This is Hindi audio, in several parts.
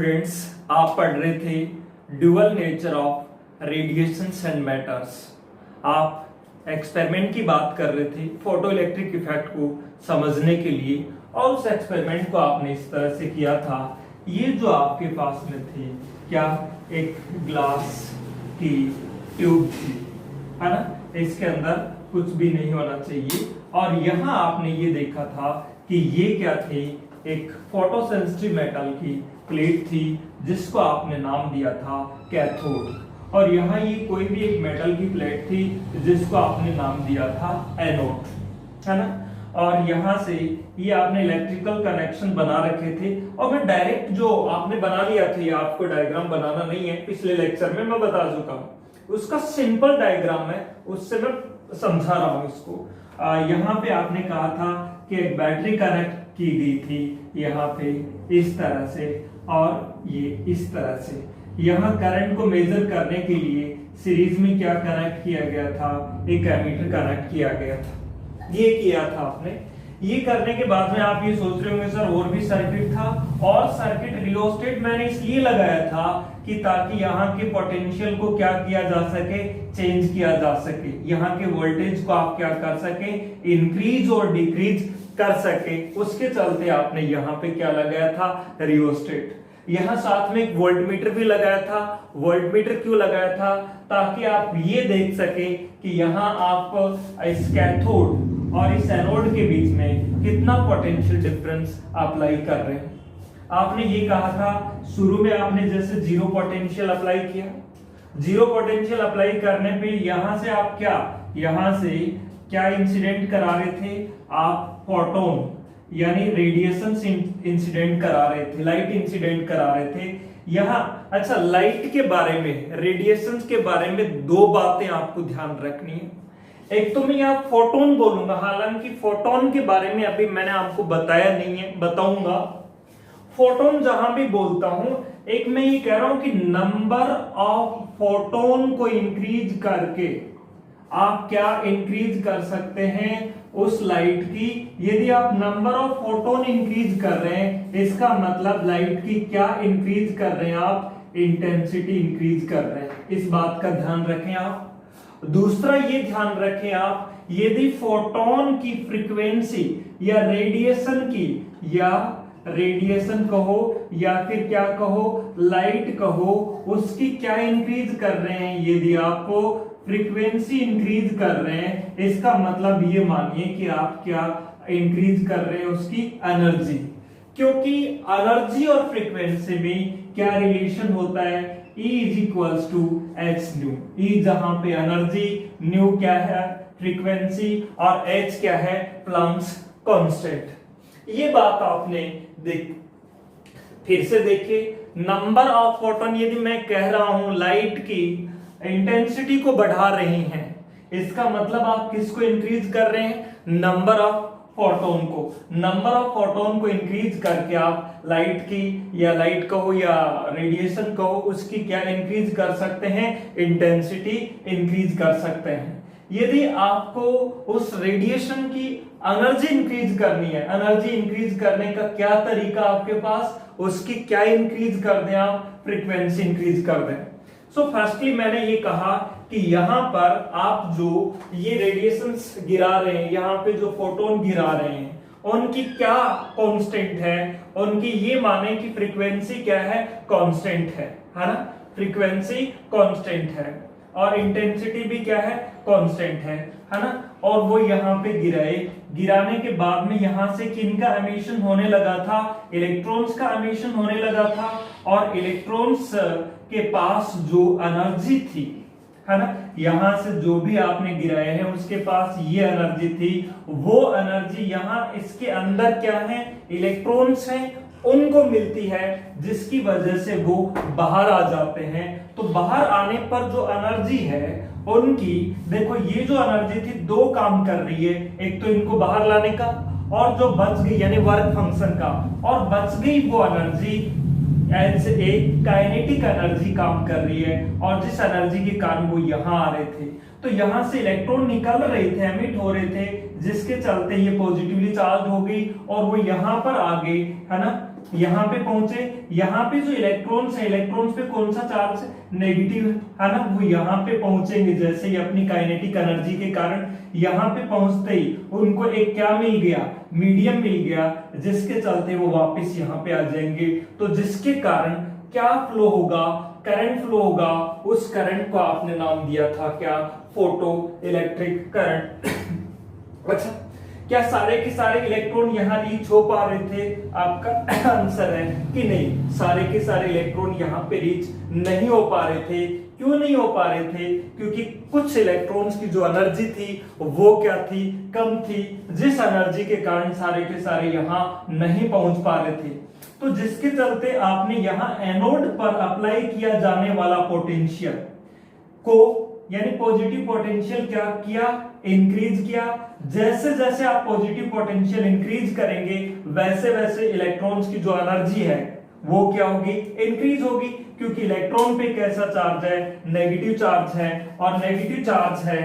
स्टूडेंट्स, आप पढ़ रहे थे dual nature of radiations and matters. आप एक्सपेरिमेंट की बात कर रहे थे फोटो इलेक्ट्रिक इफेक्ट को समझने के लिए, और उस एक्सपेरिमेंट को आपने इस तरह से किया था। ये जो आपके पास में थी क्या, एक ग्लास की ट्यूब थी, है ना। इसके अंदर कुछ भी नहीं होना चाहिए, और यहाँ आपने ये देखा था कि ये क्या थी, एक फोटोसेंसिटिव मेटल की प्लेट थी जिसको आपने नाम दिया था कैथोड। और यहाँ ये कोई भी एक मेटल की प्लेट थी जिसको आपने नाम दिया था एनोड, है ना। और यहाँ से ये आपने इलेक्ट्रिकल कनेक्शन बना रखे थे, और मैं डायरेक्ट जो आपने बना लिया था, ये आपको डायग्राम बनाना नहीं है, पिछले लेक्चर में मैं बता चुका हूँ। उसका सिंपल डायग्राम है, उससे मैं समझा रहा हूँ इसको। यहाँ पे आपने कहा था कि एक बैटरी कनेक्ट की गई थी यहाँ पे इस तरह से, और ये इस तरह से। यहाँ करंट को मेजर करने के लिए सीरीज में क्या कनेक्ट किया गया था, एक एमीटर कनेक्ट किया गया था। ये किया था आपने। ये करने के बाद में आप ये सोच रहे होंगे सर और भी सर्किट था, और सर्किट रियोस्टेट मैंने इसलिए लगाया था कि ताकि यहाँ के पोटेंशियल को क्या किया जा सके, चेंज किया जा सके। यहाँ के वोल्टेज को आप क्या कर सके, इंक्रीज और डिक्रीज कर सके। उसके चलते आपने यहाँ पे क्या लगाया था, रियोस्टेट। यहाँ साथ में एक वोल्टमीटर भी लगाया था। वोल्टमीटर क्यों लगाया था, ताकि आप ये देख सके कि यहाँ आप इस कैथोड और इस एनोड के बीच में कितना पोटेंशियल डिफरेंस अप्लाई कर रहे हैं। आपने ये कहा था शुरू में, आपने जैसे जीरो पोटेंशियल अप्लाई किया। जीरो पोटेंशियल अप्लाई करने पे यहां से आप यहां से क्या इंसिडेंट करा रहे थे, आप फोटोन यानी रेडिएशन इंसिडेंट करा रहे थे, लाइट इंसिडेंट करा रहे थे यहाँ। अच्छा, लाइट के बारे में, रेडिएशन के बारे में दो बातें आपको ध्यान रखनी है। एक तो मैं यहाँ फोटोन बोलूंगा, हालांकि फोटोन के बारे में अभी मैंने आपको बताया नहीं है, बताऊंगा। फोटोन जहां भी बोलता हूं, एक मैं ये कह रहा हूं कि नंबर ऑफ फोटोन को इंक्रीज करके आप क्या इंक्रीज कर सकते हैं, उस लाइट की। यदि आप नंबर ऑफ फोटोन इंक्रीज कर रहे हैं, इसका मतलब लाइट की क्या इंक्रीज कर रहे हैं आप, इंटेंसिटी इंक्रीज कर रहे हैं। इस बात का ध्यान रखें आप। दूसरा ये ध्यान रखें आप, यदि फोटोन की फ्रीक्वेंसी या रेडिएशन की, या रेडिएशन कहो या फिर क्या कहो, लाइट कहो, उसकी क्या इंक्रीज कर रहे हैं, यदि आपको फ्रीक्वेंसी इंक्रीज कर रहे हैं, इसका मतलब ये मानिए कि आप क्या इंक्रीज कर रहे हैं, उसकी एनर्जी। क्योंकि एनर्जी और फ्रीक्वेंसी में क्या रिलेशन होता है, E is equals to h nu. E जहां पे एनर्जी, न्यू क्या है फ्रीक्वेंसी, और H क्या है प्लैंक्स कांस्टेंट। ये बात आपने फिर से देखिए, नंबर ऑफ फोटोन, यदि मैं कह रहा हूं लाइट की इंटेंसिटी को बढ़ा रहे हैं, इसका मतलब आप किसको इंक्रीज कर रहे हैं, नंबर ऑफ फोटोन को। नंबर ऑफ फोटोन को इंक्रीज करके आप लाइट की, या लाइट कहो या रेडिएशन कहो, उसकी क्या इंक्रीज कर सकते हैं, इंटेंसिटी इंक्रीज कर सकते हैं। यदि आपको उस रेडिएशन की एनर्जी इंक्रीज करनी है, एनर्जी इंक्रीज करने का क्या तरीका आपके पास, उसकी क्या इंक्रीज कर दें आप, फ्रीक्वेंसी इंक्रीज कर दें। सो फर्स्टली मैंने ये कहा कि यहां पर आप जो ये रेडिएशंस गिरा रहे हैं, यहाँ पे जो फोटोन गिरा रहे हैं, उनकी क्या कांस्टेंट है, उनकी ये माने कि फ्रीक्वेंसी क्या है, कांस्टेंट है ना। फ्रीक्वेंसी कांस्टेंट है और इंटेंसिटी भी क्या है, कांस्टेंट है ना। और वो यहाँ पे गिराने के बाद में यहाँ से किनका एमिशन होने लगा था, इलेक्ट्रॉन्स का एमिशन होने लगा था। और इलेक्ट्रॉन्स के पास जो एनर्जी थी, है ना, यहाँ से जो भी आपने गिराए हैं उसके पास ये एनर्जी थी। वो एनर्जी यहाँ इसके अंदर क्या है, इलेक्ट्रॉन्स हैं, उनको मिलती है, जिसकी वजह से वो बाहर आ जाते हैं। तो बाहर आने पर जो एनर्जी है उनकी, देखो ये जो एनर्जी थी दो काम कर रही है, एक तो इनको बाहर लाने का, और जो बच गई यानी वर्क फंक्शन का, और बच गई वो energy as a kinetic energy काम कर रही है। और जिस एनर्जी के कारण वो यहाँ आ रहे थे, तो यहाँ से इलेक्ट्रॉन निकल रहे थे, एमिट हो रहे थे, जिसके चलते ये पॉजिटिवली चार्ज हो गई और वो यहाँ पर आ गई, है ना। यहाँ पे पहुंचे, यहाँ पे जो इलेक्ट्रॉन्स है, इलेक्ट्रॉन्स पे कौन सा चार्ज है, नेगेटिव है ना, वो यहाँ पे पहुंचेंगे। जैसे ही अपनी काइनेटिक एनर्जी के कारण यहाँ पे पहुंचते ही उनको एक क्या मिल गया, मीडियम मिल गया, जिसके चलते वो वापस यहाँ पे आ जाएंगे। तो जिसके कारण क्या फ्लो होगा, करंट फ्लो होगा। उस करंट को आपने नाम दिया था क्या, फोटो इलेक्ट्रिक करंट। अच्छा, क्या सारे के सारे इलेक्ट्रॉन यहाँ रीच हो पा रहे थे? आपका आंसर है कि नहीं, सारे के सारे इलेक्ट्रॉन यहाँ पे रीच नहीं हो पा रहे थे। क्यों नहीं हो पा रहे थे? क्योंकि कुछ इलेक्ट्रॉन्स की जो एनर्जी थी वो क्या थी, कम थी, जिस एनर्जी के कारण सारे के सारे यहाँ नहीं पहुंच पा रहे थे। तो जिसके चलते आपने यहाँ एनोड पर अप्लाई किया जाने वाला पोटेंशियल को, यानी पॉजिटिव पोटेंशियल क्या किया, इंक्रीज किया। जैसे जैसे आप पॉजिटिव पोटेंशियल इंक्रीज करेंगे वैसे वैसे इलेक्ट्रॉन्स की जो एनर्जी है वो क्या होगी, इंक्रीज होगी। क्योंकि इलेक्ट्रॉन पे कैसा चार्ज है, नेगेटिव चार्ज है, और नेगेटिव चार्ज है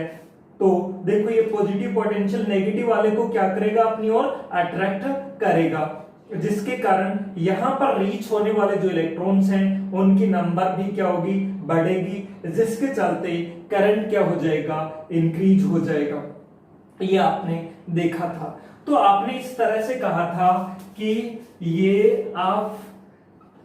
तो देखो ये पॉजिटिव पोटेंशियल नेगेटिव वाले को क्या करेगा, अपनी ओर अट्रैक्ट करेगा, जिसके कारण यहां पर रीच होने वाले जो इलेक्ट्रॉन्स हैं उनकी नंबर भी क्या होगी, बढ़ेगी, जिसके चलते करंट क्या हो जाएगा, इंक्रीज हो जाएगा। ये आपने देखा था। तो आपने इस तरह से कहा था कि ये आप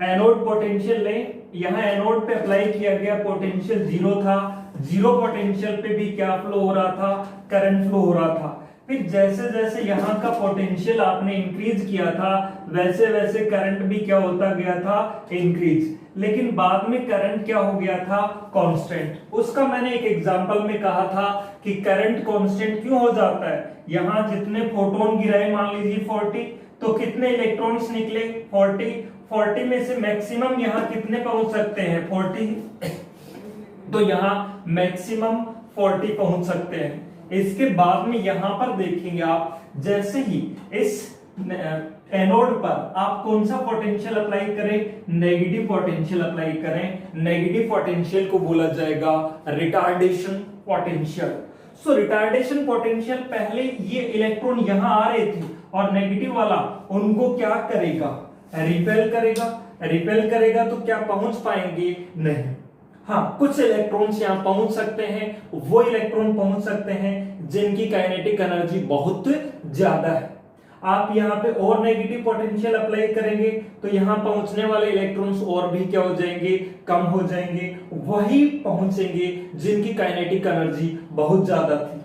एनोड पोटेंशियल लें, यहां एनोड पे अप्लाई किया गया पोटेंशियल जीरो था, जीरो पोटेंशियल पे भी क्या फ्लो हो रहा था, करंट फ्लो हो रहा था। फिर जैसे जैसे यहाँ का पोटेंशियल आपने इंक्रीज किया था वैसे वैसे करंट भी क्या होता गया था, इंक्रीज। लेकिन बाद में करंट क्या हो गया था, कांस्टेंट। उसका मैंने एक एग्जांपल में कहा था कि करंट कांस्टेंट क्यों हो जाता है, यहाँ जितने फोटोन गिराए मान लीजिए 40, तो कितने इलेक्ट्रॉन्स निकले 40 में से मैक्सिमम यहाँ कितने पहुंच सकते हैं 40, तो यहाँ मैक्सिमम 40 पहुंच सकते हैं। इसके बाद में यहां पर देखेंगे आप, जैसे ही इस एनोड पर आप कौन सा पोटेंशियल अप्लाई करें, नेगेटिव पोटेंशियल अप्लाई करें। नेगेटिव पोटेंशियल को बोला जाएगा रिटार्डेशन पोटेंशियल। सो रिटार्डेशन पोटेंशियल, पहले ये इलेक्ट्रॉन यहां आ रहे थे और नेगेटिव वाला उनको क्या करेगा, रिपेल करेगा। रिपेल करेगा तो क्या पहुंच पाएंगे, नहीं। हाँ, कुछ इलेक्ट्रॉन्स यहाँ पहुंच सकते हैं, वो इलेक्ट्रॉन पहुंच सकते हैं जिनकी काइनेटिक एनर्जी बहुत ज्यादा है। आप यहाँ पे और नेगेटिव पोटेंशियल अप्लाई करेंगे तो यहाँ पहुंचने वाले इलेक्ट्रॉन्स और भी क्या हो जाएंगे, कम हो जाएंगे। वही पहुंचेंगे जिनकी काइनेटिक एनर्जी बहुत ज्यादा थी।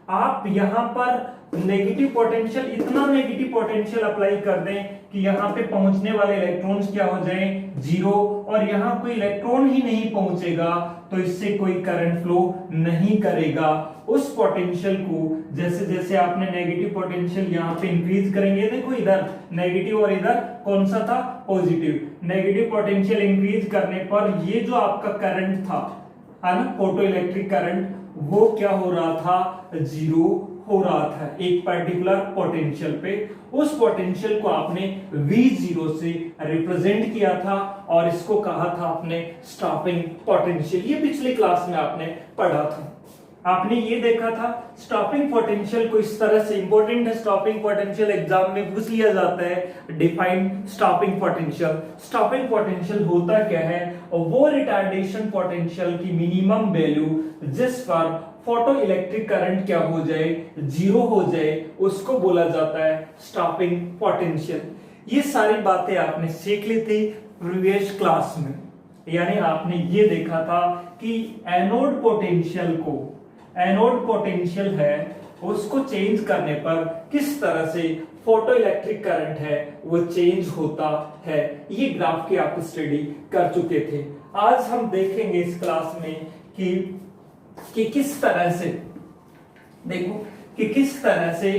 आप यहाँ पर नेगेटिव पोटेंशियल, इतना नेगेटिव पोटेंशियल अप्लाई कर दें कि यहाँ पे पहुंचने वाले इलेक्ट्रॉन्स क्या हो जाएं, जीरो, और यहाँ कोई इलेक्ट्रॉन ही नहीं पहुंचेगा तो इससे कोई करंट फ्लो नहीं करेगा। उस पोटेंशियल को जैसे जैसे आपने नेगेटिव पोटेंशियल यहाँ पे इंक्रीज करेंगे, देखो इधर नेगेटिव और इधर कौन सा था, पॉजिटिव। नेगेटिव पोटेंशियल इंक्रीज करने पर ये जो आपका करंट था, है ना, फोटो इलेक्ट्रिक करंट, वो क्या हो रहा था, जीरो हो रहा था एक पर्टिकुलर पोटेंशियल पे। उस पोटेंशियल को आपने V0 से रिप्रेजेंट किया था और इसको कहा था आपने स्टॉपिंग पोटेंशियल। ये पिछली क्लास में आपने पढ़ा था, आपने ये देखा था स्टॉपिंग पोटेंशियल को इस तरह से। इंपॉर्टेंट है स्टॉपिंग पोटेंशियल, एग्जाम में पूछ लिया जाता है, define stopping potential. Stopping potential होता क्या है, वो रिटार्डेशन पोटेंशियल की मिनिमम वैल्यू जिस पर फोटो इलेक्ट्रिक करंट क्या हो जाए, जीरो हो जाए, उसको बोला जाता है स्टॉपिंग पोटेंशियल। ये सारी बातें आपने सीख ली थी प्रीवियस क्लास में, यानी आपने ये देखा था कि एनोड पोटेंशियल को, एनोड पोटेंशियल है उसको चेंज करने पर किस तरह से फोटो इलेक्ट्रिक करंट है वो चेंज होता है। ये ग्राफ की आप स्टडी कर चुके थे। आज हम देखेंगे इस क्लास में कि किस तरह से, देखो कि किस तरह से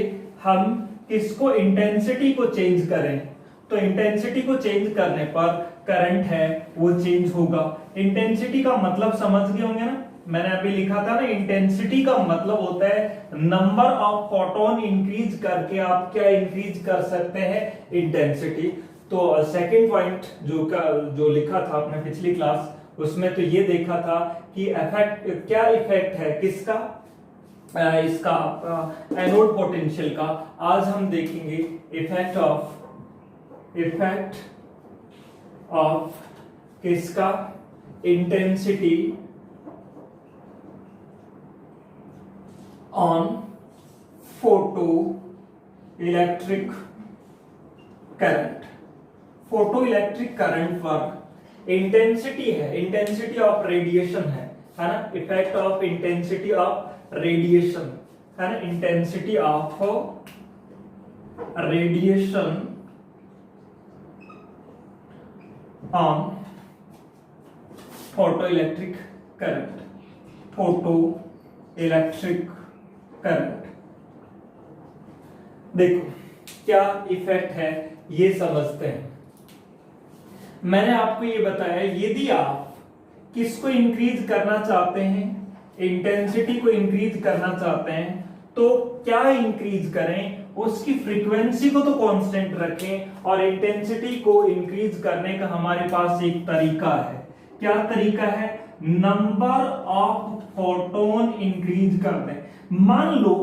हम इसको इंटेंसिटी को चेंज करें। तो इंटेंसिटी को चेंज करने पर करंट है वो चेंज होगा। इंटेंसिटी का मतलब समझ गए होंगे ना, मैंने अभी लिखा था ना, इंटेंसिटी का मतलब होता है नंबर ऑफ फोटोन इंक्रीज करके आप क्या इंक्रीज कर सकते हैं, इंटेंसिटी। तो सेकंड पॉइंट जो लिखा था आपने पिछली क्लास, उसमें तो ये देखा था कि इफेक्ट, क्या इफेक्ट है किसका, इसका एनोड पोटेंशियल का। आज हम देखेंगे इफेक्ट ऑफ किसका, intensity on photo electric current. Photo electric current पर इंटेंसिटी है, इंटेंसिटी ऑफ रेडिएशन है ना, effect of intensity of radiation है ना, intensity of radiation on photo electric current, photo electric current. देखो क्या इफेक्ट है ये समझते हैं। मैंने आपको ये बताया यदि आप किसको इंक्रीज करना चाहते हैं, इंटेंसिटी को इंक्रीज करना चाहते हैं, तो क्या इंक्रीज करें, उसकी फ्रीक्वेंसी को तो कांस्टेंट रखें और इंटेंसिटी को इंक्रीज करने का हमारे पास एक तरीका है। क्या तरीका है, नंबर ऑफ फोटोन इंक्रीज कर दें। मान लो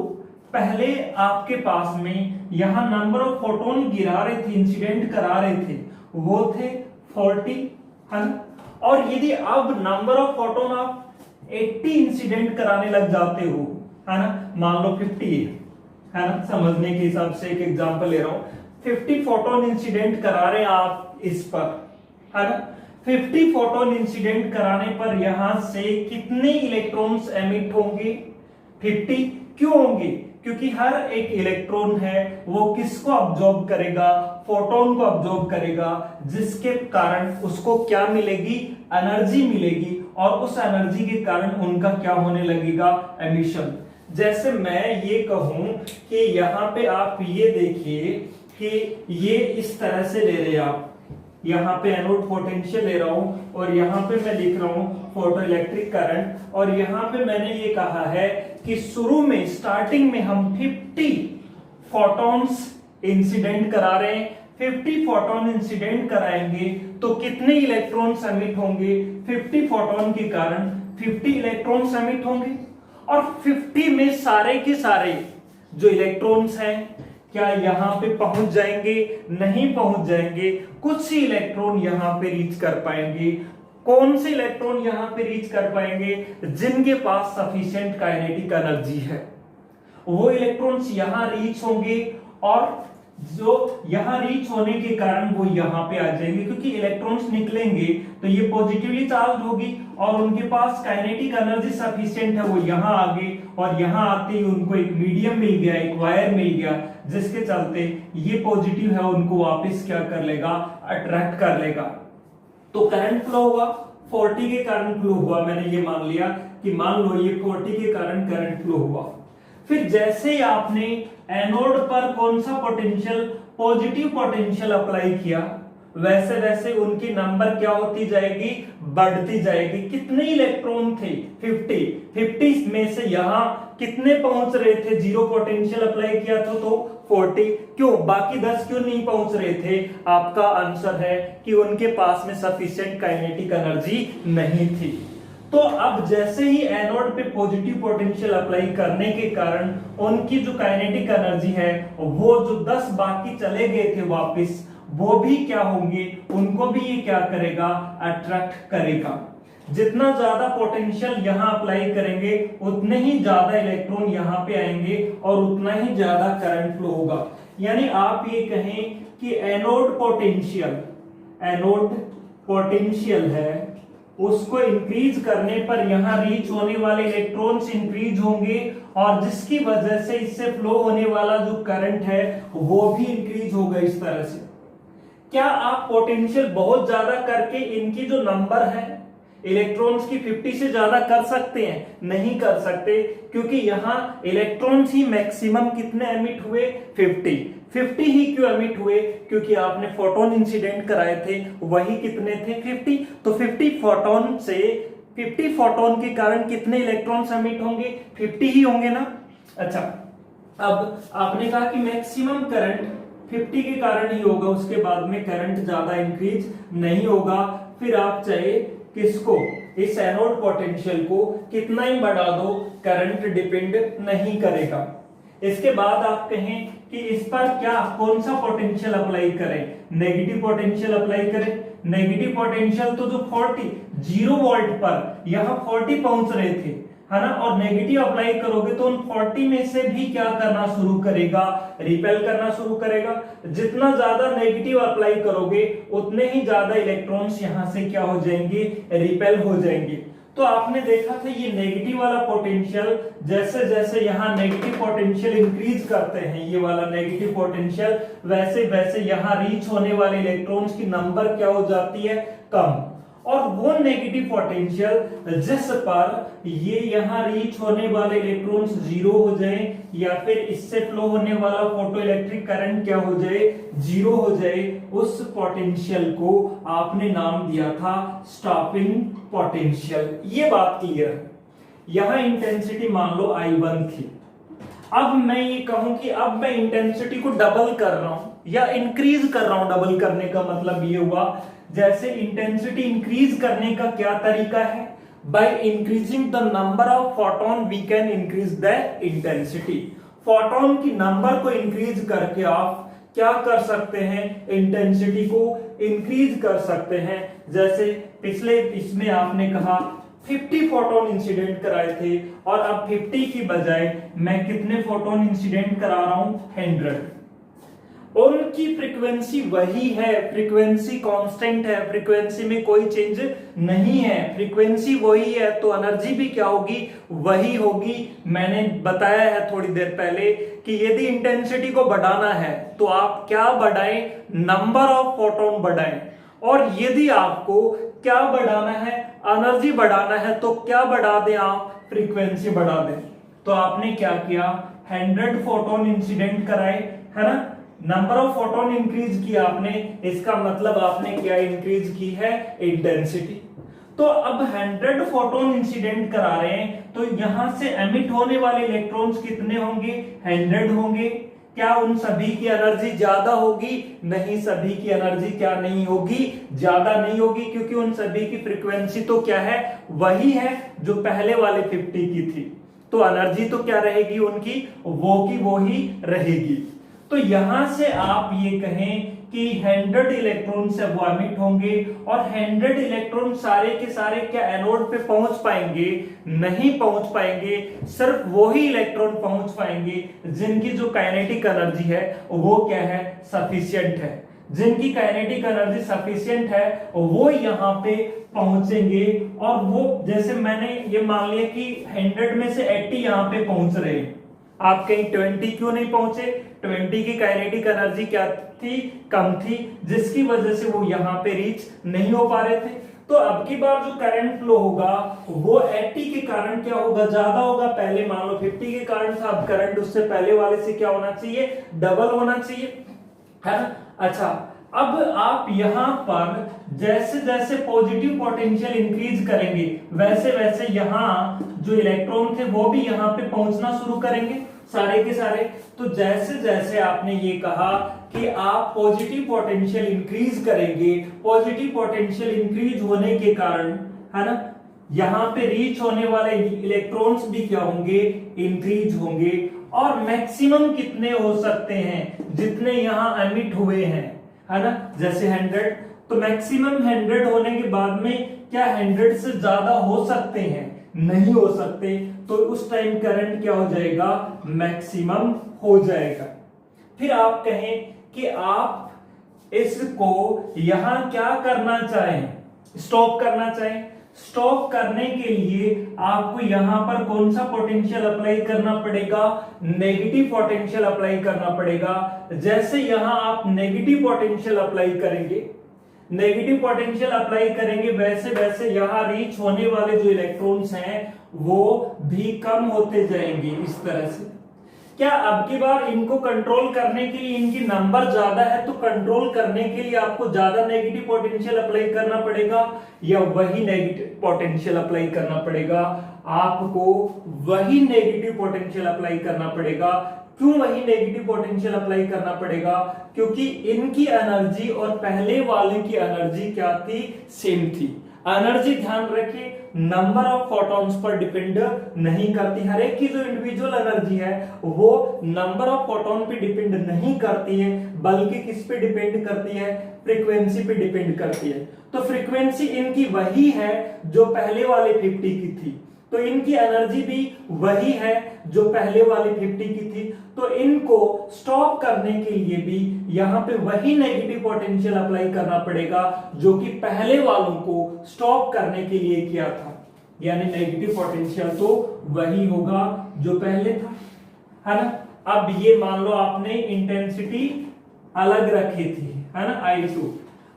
पहले आपके पास में यहां नंबर ऑफ फोटोन गिरा रहे थे, इंसिडेंट करा रहे थे, वो थे 40 है ना, और यदि अब नंबर ऑफ फोटोन आप 80 इंसिडेंट कराने लग जाते हो है ना, मान लो 50 है ना, समझने के हिसाब से एक एग्जांपल ले रहा हूं, 50 फोटोन इंसिडेंट करा रहे आप इस पर है ना, 50 फोटोन इंसिडेंट कराने पर यहां से कितने इलेक्ट्रॉन्स एमिट होंगे, 50। क्यों होंगे, क्योंकि हर एक इलेक्ट्रॉन है वो किसको अब्जॉर्ब करेगा, फोटोन को अब्जॉर्ब करेगा, जिसके कारण उसको क्या मिलेगी, एनर्जी मिलेगी, और उस एनर्जी के कारण उनका क्या होने लगेगा, एमिशन। जैसे मैं ये कहूं कि यहां पे आप ये देखिए कि ये इस तरह से ले रहे हैं आप, यहाँ पे एनोड पोटेंशियल ले रहा हूं और यहाँ पे मैं लिख रहा हूं फोटो इलेक्ट्रिक करंट, और यहाँ पे मैंने ये कहा है कि शुरू में स्टार्टिंग में हम 50 फोटॉन्स इंसिडेंट करा रहे हैं। 50 फोटोन इंसिडेंट कराएंगे तो कितने इलेक्ट्रॉन्स एमिट होंगे, 50 फोटोन के कारण 50 इलेक्ट्रॉन्स एमिट होंगे, और 50 में सारे के सारे जो इलेक्ट्रॉन्स हैं क्या यहां पे पहुंच जाएंगे, नहीं पहुंच जाएंगे, कुछ ही इलेक्ट्रॉन यहां पे रीच कर पाएंगे। कौन से इलेक्ट्रॉन यहां पे रीच कर पाएंगे, जिनके पास सफिशिएंट काइनेटिक एनर्जी है, वो इलेक्ट्रॉन्स यहां रीच होंगे, और जो यहां रीच होने के कारण वो यहां पे आ जाएंगे, क्योंकि इलेक्ट्रॉन्स निकलेंगे तो ये पॉजिटिवली चार्ज होगी और उनके पास काइनेटिक एनर्जी सफिशिएंट है, वो यहां आ गए, और यहां आते ही उनको एक मीडियम मिल गया, एक वायर मिल गया, जिसके चलते ये पॉजिटिव है उनको वापस क्या कर लेगा, अट्रैक्ट कर लेगा। तो करंट फ्लो हुआ, 40 के कारण फ्लो हुआ, मैंने ये मान लिया कि मान लो ये 40 के कारण करंट फ्लो हुआ। फिर जैसे ही आपने एनोड पर कौन सा पोटेंशियल, पॉजिटिव पोटेंशियल अप्लाई किया, वैसे वैसे उनकी नंबर क्या होती जाएगी, बढ़ती जाएगी। कितने इलेक्ट्रॉन थे, 50 में से यहां कितने पहुंच रहे थे, जीरो पोटेंशियल अप्लाई किया था तो 40, क्यों बाकी 10 क्यों नहीं पहुंच रहे थे, आपका आंसर है कि उनके पास में सफिशिएंट काइनेटिक एनर्जी नहीं थी। तो अब जैसे ही एनोड पे पॉजिटिव पोटेंशियल अप्लाई करने के कारण उनकी जो काइनेटिक एनर्जी है, वो जो 10 बाकी चले गए थे वापस, वो भी क्या होंगे, उनको भी ये क्या करेगा, अट्रैक्ट करेगा। जितना ज्यादा पोटेंशियल यहां अप्लाई करेंगे उतने ही ज्यादा इलेक्ट्रॉन यहां पे आएंगे और उतना ही ज्यादा करंट फ्लो होगा। यानी आप ये कहें कि एनोड पोटेंशियल है, उसको इंक्रीज करने पर यहां रीच होने वाले इलेक्ट्रॉन्स इंक्रीज होंगे, और जिसकी वजह से इससे फ्लो होने वाला जो करंट है वो भी इंक्रीज होगा। इस तरह से क्या आप पोटेंशियल बहुत ज्यादा करके इनकी जो नंबर है इलेक्ट्रॉन्स की 50 से ज्यादा कर सकते हैं? नहीं कर सकते, क्योंकि यहां इलेक्ट्रॉन्स ही मैक्सिमम कितने एमिट हुए, 50 ही क्यों एमिट हुए, क्योंकि आपने फोटोन इंसिडेंट कराए थे, वही कितने थे, 50। तो 50 फोटोन से 50 फोटोन के कारण कितने इलेक्ट्रॉन्स एमिट होंगे, 50 ही होंगे ना। अच्छा, अब आपने कहा कि मैक्सिमम करंट 50 के कारण ही होगा, उसके बाद में करंट ज्यादा इंक्रीज नहीं होगा। फिर आप चाहे किसको, इस एनोड पोटेंशियल को कितना ही बढ़ा दो, करंट डिपेंड नहीं करेगा। इसके बाद आप कहें कि इस पर क्या, कौन सा पोटेंशियल अप्लाई करें, नेगेटिव पोटेंशियल अप्लाई करें। नेगेटिव पोटेंशियल तो जो 40 0 वोल्ट पर यहाँ 40 पहुंच रहे थे, है ना, और नेगेटिव अप्लाई करोगे तो उन 40 में से भी क्या करना शुरू करेगा, रिपेल करना शुरू करेगा। जितना ज्यादा नेगेटिव अप्लाई करोगे उतने ही ज्यादा इलेक्ट्रॉन्स यहां से क्या हो जाएंगे, रिपेल हो जाएंगे। तो आपने देखा था ये नेगेटिव वाला पोटेंशियल, जैसे जैसे यहाँ नेगेटिव पोटेंशियल इंक्रीज करते हैं, ये वाला नेगेटिव पोटेंशियल, वैसे वैसे यहाँ रीच होने वाले इलेक्ट्रॉन्स की नंबर क्या हो जाती है, कम। और वो नेगेटिव पोटेंशियल जिस पर ये यहाँ रीच होने वाले इलेक्ट्रॉन्स जीरो हो जाए या फिर इससे फ्लो होने वाला फोटो इलेक्ट्रिक करंट क्या हो जाए, जीरो हो जाए, उस पोटेंशियल को आपने नाम दिया था स्टॉपिंग पोटेंशियल। ये बात क्लियर है। यहां इंटेंसिटी मान लो I1 थी। अब मैं ये कहूं कि अब मैं इंटेंसिटी को डबल कर रहा हूं या इंक्रीज कर रहा हूं। डबल करने का मतलब ये हुआ, जैसे इंटेंसिटी इंक्रीज करने का क्या तरीका है, by increasing the number of photon we can increase the intensity. Photon की नंबर को इंक्रीज करके आप क्या कर सकते हैं, इंटेंसिटी को इंक्रीज कर सकते हैं। जैसे पिछले इसमें आपने कहा 50 फोटोन इंसिडेंट कराए थे और अब 50 की बजाय मैं कितने फोटोन इंसिडेंट करा रहा हूं, 100। उनकी फ्रीक्वेंसी वही है, फ्रीक्वेंसी कांस्टेंट है, फ्रीक्वेंसी में कोई चेंज नहीं है, फ्रीक्वेंसी वही है, तो एनर्जी भी क्या होगी, वही होगी। मैंने बताया है थोड़ी देर पहले कि यदि इंटेंसिटी को बढ़ाना है तो आप क्या बढ़ाएं, नंबर ऑफ फोटोन बढ़ाएं, और यदि आपको क्या बढ़ाना है, एनर्जी बढ़ाना है, तो क्या बढ़ा दें आप, फ्रीक्वेंसी बढ़ा दें। तो आपने क्या किया, 100 फोटोन इंसिडेंट कराए, है ना, नंबर ऑफ फोटोन इंक्रीज किया आपने, इसका मतलब आपने क्या इंक्रीज की है, इंटेंसिटी। तो अब 100 फोटोन इंसिडेंट करा रहे हैं तो यहां से एमिट होने वाले इलेक्ट्रॉन्स कितने होंगे, 100 होंगे। क्या उन सभी की एनर्जी ज्यादा होगी, नहीं, सभी की एनर्जी क्या नहीं होगी, ज्यादा नहीं होगी, क्योंकि उन सभी की फ्रीक्वेंसी तो क्या है, वही है जो पहले वाले 50 की थी। तो एनर्जी तो क्या रहेगी उनकी, वो की वो ही रहेगी। तो यहां से आप ये कहें कि 100 इलेक्ट्रॉन से वो एमिट होंगे और 100 इलेक्ट्रॉन सारे के सारे क्या एनोड पे पहुंच पाएंगे, नहीं पहुंच पाएंगे। सिर्फ वो ही इलेक्ट्रॉन पहुंच पाएंगे जिनकी जो काइनेटिक एनर्जी है वो क्या है, सफिशिएंट है। जिनकी काइनेटिक एनर्जी सफिशिएंट है वो यहाँ पे पहुंचेंगे। और वो जैसे मैंने ये मान लिया कि 100 में से 80 यहाँ पे पहुंच रहे हैं, आप कहीं 20 क्यों नहीं पहुंचे, 20 की काइनेटिक एनर्जी क्या थी, कम थी, जिसकी वजह से वो यहाँ पे रीच नहीं हो पा रहे थे। तो अब की बार जो करंट फ्लो होगा वो 80 के कारण क्या होगा, ज्यादा होगा। पहले मान लो 50 के कारण था, अब करंट उससे पहले वाले से क्या होना चाहिए, डबल होना चाहिए, है ना। अच्छा, अब आप यहां पर जैसे जैसे पॉजिटिव पोटेंशियल इंक्रीज करेंगे वैसे वैसे यहां जो इलेक्ट्रॉन थे वो भी यहां पे पहुंचना शुरू करेंगे सारे के सारे। तो जैसे जैसे आपने ये कहा कि आप पॉजिटिव पोटेंशियल इंक्रीज करेंगे, पॉजिटिव पोटेंशियल इंक्रीज होने के कारण, है ना, यहां पे रीच होने वाले इलेक्ट्रॉन्स भी क्या होंगे, इंक्रीज होंगे। और मैक्सिमम कितने हो सकते हैं, जितने यहां एमिट हुए हैं, है ना, जैसे 100, तो मैक्सिमम 100 होने के बाद में क्या 100 से ज्यादा हो सकते हैं, नहीं हो सकते। तो उस टाइम करंट क्या हो जाएगा, मैक्सिमम हो जाएगा। फिर आप कहें कि आप इसको यहां क्या करना चाहें, स्टॉप करना चाहें। स्टॉप करने के लिए आपको यहां पर कौन सा पोटेंशियल अप्लाई करना पड़ेगा, नेगेटिव पोटेंशियल अप्लाई करना पड़ेगा। जैसे यहां आप नेगेटिव पोटेंशियल अप्लाई करेंगे, नेगेटिव पोटेंशियल अप्लाई करेंगे, वैसे वैसे यहां रीच होने वाले जो इलेक्ट्रॉन्स हैं वो भी कम होते जाएंगे इस तरह से। क्या अब की बार इनको कंट्रोल करने के लिए, इनकी नंबर ज्यादा है तो कंट्रोल करने के लिए आपको ज्यादा नेगेटिव पोटेंशियल अप्लाई करना पड़ेगा या वही नेगेटिव पोटेंशियल अप्लाई करना पड़ेगा, आपको वही नेगेटिव पोटेंशियल अप्लाई करना पड़ेगा। क्यों वही नेगेटिव पोटेंशियल अप्लाई करना पड़ेगा, क्योंकि इनकी एनर्जी और पहले वाले की एनर्जी क्या थी, सेम थी। एनर्जी ध्यान रखिए number of photons per depend नहीं करती। हर एक की जो इंडिविजुअल एनर्जी है वो नंबर ऑफ फोटॉन पे डिपेंड नहीं करती है, बल्कि किस पे डिपेंड करती है, फ्रीक्वेंसी पे डिपेंड करती है। तो फ्रीक्वेंसी इनकी वही है जो पहले वाले 50 की थी, तो इनकी एनर्जी भी वही है जो पहले वाली 50 की थी। तो इनको स्टॉप करने के लिए भी यहां पे वही नेगेटिव पोटेंशियल अप्लाई करना पड़ेगा जो कि पहले वालों को स्टॉप करने के लिए किया था, यानी नेगेटिव पोटेंशियल तो वही होगा जो पहले था, है ना। अब ये मान लो आपने इंटेंसिटी अलग रखी थी, है ना, I2।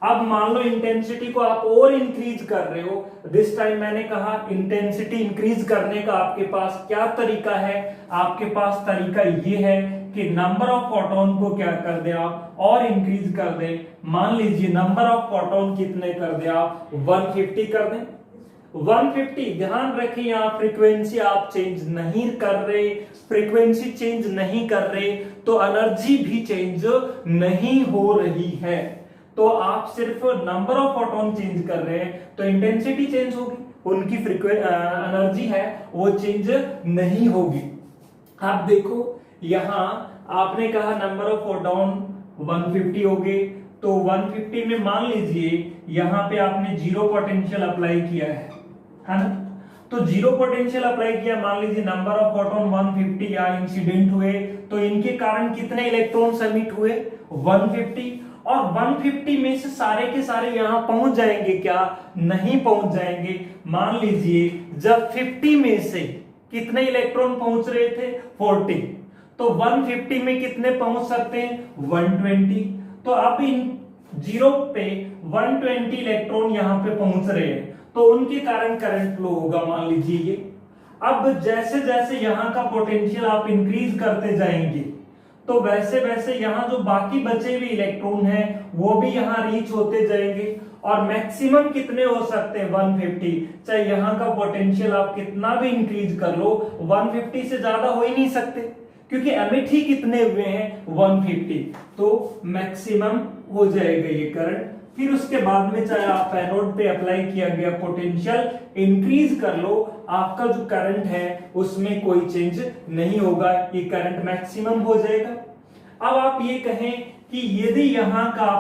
अब मान लो इंटेंसिटी को आप और इंक्रीज कर रहे हो। दिस टाइम मैंने कहा इंटेंसिटी इंक्रीज करने का आपके पास क्या तरीका है, आपके पास तरीका ये है कि नंबर ऑफ फोटोन को क्या कर दे आप और इंक्रीज कर दे। मान लीजिए नंबर ऑफ फोटोन कितने कर दे आप, 150 कर दें। 150, ध्यान रखें यहाँ फ्रीक्वेंसी आप चेंज नहीं कर रहे, फ्रीक्वेंसी चेंज नहीं कर रहे तो एनर्जी भी चेंज नहीं हो रही है। तो आप सिर्फ नंबर ऑफ फोटोन चेंज कर रहे हैं तो इंटेंसिटी चेंज होगी, उनकी एनर्जी है वो चेंज नहीं होगी। आप देखो यहां आपने कहा नंबर ऑफ फोटोन 150 हो गए, तो 150 में मान लीजिए यहां पे आपने जीरो पोटेंशियल अप्लाई किया है ना। तो जीरो पोटेंशियल अप्लाई किया, मान लीजिए नंबर ऑफ फोटोन 150 या इंसिडेंट हुए, तो इनके कारण कितने इलेक्ट्रॉन्स एमिट हुए, 150। और 150 में से सारे के सारे यहां पहुंच जाएंगे क्या, नहीं पहुंच जाएंगे। मान लीजिए जब 50 में से कितने इलेक्ट्रॉन पहुंच रहे थे, 40, तो 150 में कितने पहुंच सकते हैं, 120। तो अब इन जीरो पे 120 इलेक्ट्रॉन यहां पे पहुंच रहे हैं, तो उनके कारण करंट फ्लो होगा, मान लीजिए ये। अब जैसे जैसे यहां का पोटेंशियल आप इंक्रीज करते जाएंगे तो वैसे वैसे यहाँ जो बाकी बचे हुए इलेक्ट्रॉन हैं वो भी यहाँ रीच होते जाएंगे, और मैक्सिमम कितने हो सकते हैं, 150। चाहे यहाँ का पोटेंशियल आप कितना भी इंक्रीज कर लो, 150 से ज्यादा हो ही नहीं सकते, क्योंकि एमिट ही कितने हुए हैं, 150। तो मैक्सिमम हो जाएगा ये करंट। फिर उसके बाद में चाहे आप एनोड पे अप्लाई किया गया पोटेंशियल इंक्रीज कर लो, आपका जो करंट है उसमें कोई चेंज नहीं होगा, ये करंट मैक्सिमम हो जाएगा। अब आप ये कहें कि यदि यहाँ का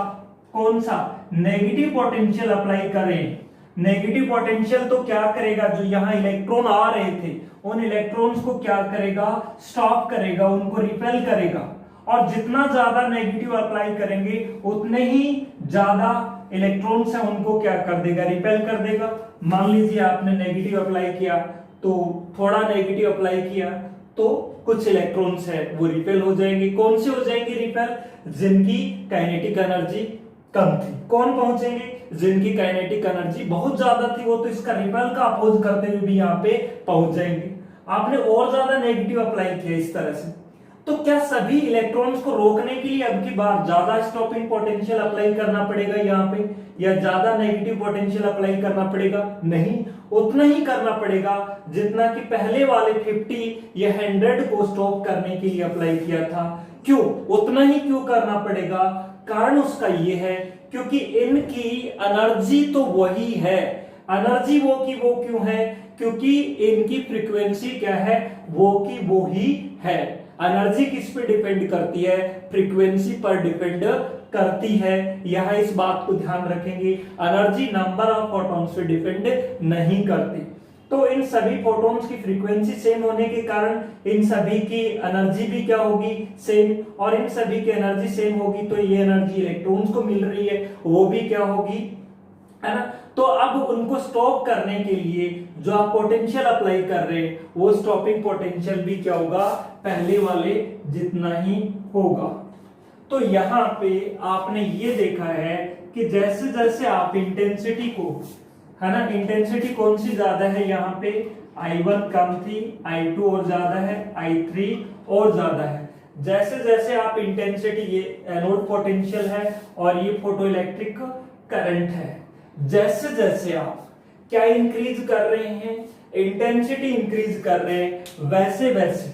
कौन सा नेगेटिव पोटेंशियल अप्लाई करें, नेगेटिव पोटेंशियल तो क्या करेगा, जो यहाँ इलेक्ट्रॉन आ रहे थे उन इलेक्ट्रॉन्स को क्या करेगा, स्टॉप करेगा, उनको रिपेल करेगा। और जितना ज्यादा नेगेटिव अप्लाई करेंगे उतने ही ज्यादा इलेक्ट्रॉन्स हैं उनको क्या कर देगा, रिपेल कर देगा। मान लीजिए आपने नेगेटिव अप्लाई किया, तो थोड़ा नेगेटिव अप्लाई किया तो कुछ इलेक्ट्रॉन्स है वो रिपेल हो जाएंगे। कौन से हो जाएंगे रिपेल, जिनकी काइनेटिक एनर्जी कम थी। कौन पहुंचेंगे, जिनकी काइनेटिक एनर्जी बहुत ज्यादा थी, वो तो इसका रिपेल का अपोज करते हुए भी यहाँ पे पहुंच जाएंगे। आपने और ज्यादा नेगेटिव अप्लाई किया इस तरह से, तो क्या सभी इलेक्ट्रॉन्स को रोकने के लिए अब की बार ज्यादा स्टॉपिंग पोटेंशियल अप्लाई करना पड़ेगा यहाँ पे, या ज्यादा नेगेटिव पोटेंशियल अप्लाई करना पड़ेगा, नहीं, उतना ही करना पड़ेगा जितना कि पहले वाले 50 या 100 को स्टॉप करने के लिए अप्लाई किया था। क्यों उतना ही क्यों करना पड़ेगा, कारण उसका ये है क्योंकि इनकी एनर्जी तो वही है। एनर्जी वो की वो क्यों है, क्योंकि इनकी फ्रीक्वेंसी क्या है, वो की वो ही है। एनर्जी किस पे डिपेंड करती है, फ्रीक्वेंसी पर डिपेंड करती है। यहां इस बात को ध्यान रखेंगे, एनर्जी नंबर ऑफ फोटॉन्स पे डिपेंड नहीं करती। तो इन सभी फोटॉन्स की फ्रीक्वेंसी सेम होने के कारण इन सभी की एनर्जी भी क्या होगी, सेम, और इन सभी की एनर्जी सेम होगी तो ये एनर्जी इलेक्ट्रॉन्स को मिल रही है वो भी क्या होगी, है ना। तो अब उनको स्टॉप करने के लिए जो आप पोटेंशियल अप्लाई कर रहे हैं वो स्टॉपिंग पोटेंशियल भी क्या होगा, पहले वाले जितना ही होगा। तो यहाँ पे आपने ये देखा है कि जैसे जैसे आप इंटेंसिटी को, है ना, इंटेंसिटी कौन सी ज्यादा है यहाँ पे, I1 कम थी, I2 और ज्यादा है, I3 और ज्यादा है। जैसे जैसे आप इंटेंसिटी, ये एनोड पोटेंशियल है और ये फोटोइलेक्ट्रिक करंट है, जैसे जैसे आप क्या इंक्रीज कर रहे हैं, इंटेंसिटी इंक्रीज कर रहे हैं, वैसे वैसे,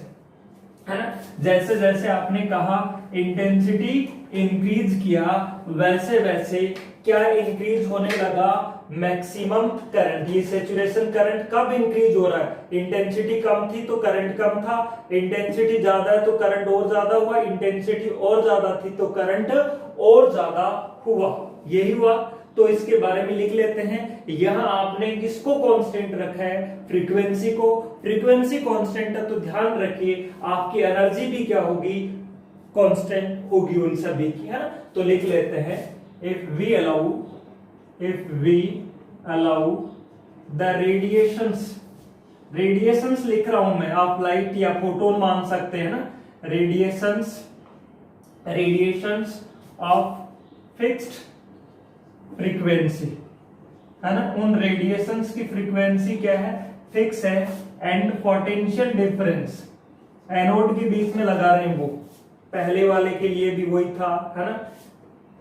है ना, जैसे जैसे आपने कहा इंटेंसिटी इंक्रीज किया वैसे वैसे क्या इंक्रीज होने लगा, मैक्सिमम करंट। ये सैचुरेशन करंट कब इंक्रीज हो रहा है? इंटेंसिटी कम थी तो करंट कम था, इंटेंसिटी ज्यादा है तो करंट और ज्यादा हुआ, इंटेंसिटी और ज्यादा थी तो करंट और ज्यादा हुआ। यही हुआ। तो इसके बारे में लिख लेते हैं। यहां आपने किसको कांस्टेंट रखा है? फ्रीक्वेंसी को। फ्रीक्वेंसी कांस्टेंट है तो ध्यान रखिए आपकी एनर्जी भी क्या होगी? कांस्टेंट होगी उन सभी की, है ना। तो लिख लेते हैं if we allow the radiations लिख रहा हूं मैं, आप लाइट या फोटोन मान सकते हैं ना। रेडिएशंस ऑफ फिक्स्ड फ्रीक्वेंसी, है ना। उन रेडिएशंस की फ्रीक्वेंसी क्या है? फिक्स है। एंड पोटेंशियल डिफरेंस एनोड के बीच में लगा रहे हैं, वो पहले वाले के लिए भी वही था, है ना।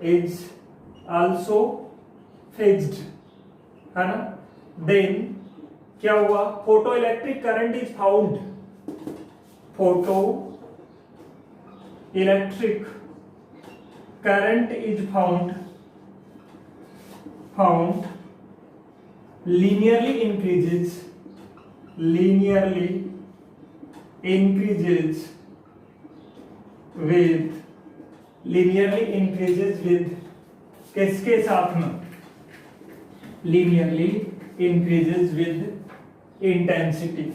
इज आल्सो फिक्स्ड, है ना। देन क्या हुआ? Photo electric current is found. Photo electric current is found linearly increases with किसके साथ में? linearly increases with intensity,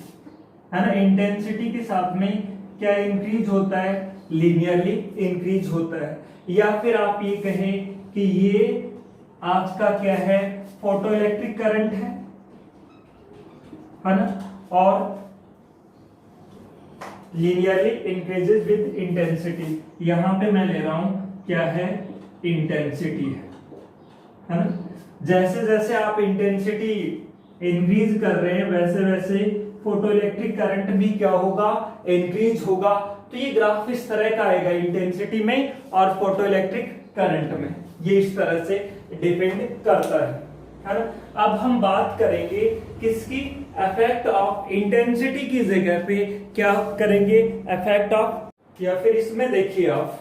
है ना। इंटेंसिटी के साथ में क्या इंक्रीज होता है? linearly इंक्रीज होता है। या फिर आप ये कहें कि ये आज का क्या है? फोटो इलेक्ट्रिक करंट है ना। और लीनियरली इंक्रीजेस विद इंटेंसिटी, यहां पे मैं ले रहा हूं क्या है? इंटेंसिटी है ना। जैसे जैसे आप इंटेंसिटी इंक्रीज कर रहे हैं वैसे वैसे फोटो इलेक्ट्रिक करंट भी क्या होगा? इंक्रीज होगा। तो ये ग्राफ इस तरह का आएगा, इंटेंसिटी में और फोटो इलेक्ट्रिक करंट में, ये इस तरह से डिपेंड करता है ना। अब हम बात करेंगे किसकी? इफेक्ट ऑफ इंटेंसिटी की जगह पे क्या करेंगे? इफेक्ट ऑफ, या फिर इसमें देखिए आप,